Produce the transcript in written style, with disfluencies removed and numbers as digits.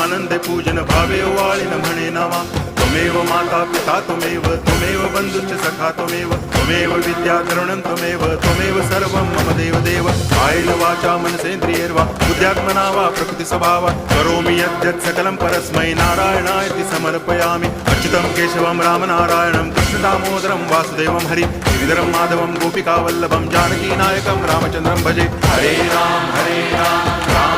आनंदे पूजन भावे ओवाळीन म्हणे नावा त्वमेव माता पिता त्वमेव बंधुश्च सखा त्वमेव विद्या द्रविणं त्वमेव सर्वं मम देव कायेन वाचा मनसेन्द्रियैर्वा बुद्ध्यात्मना वा प्रकृति स्वभावात् करोमि यद्यत् सकलं परस्मै नारायणायति समर्पयामि अच्युतं केशवं रामनारायणं कृष्णदामोदरं वासुदेवं हरि गिरिधरं माधवं गोपिकावल्लभं जानकीनायकं रामचन्द्रं भजे हरे राम राम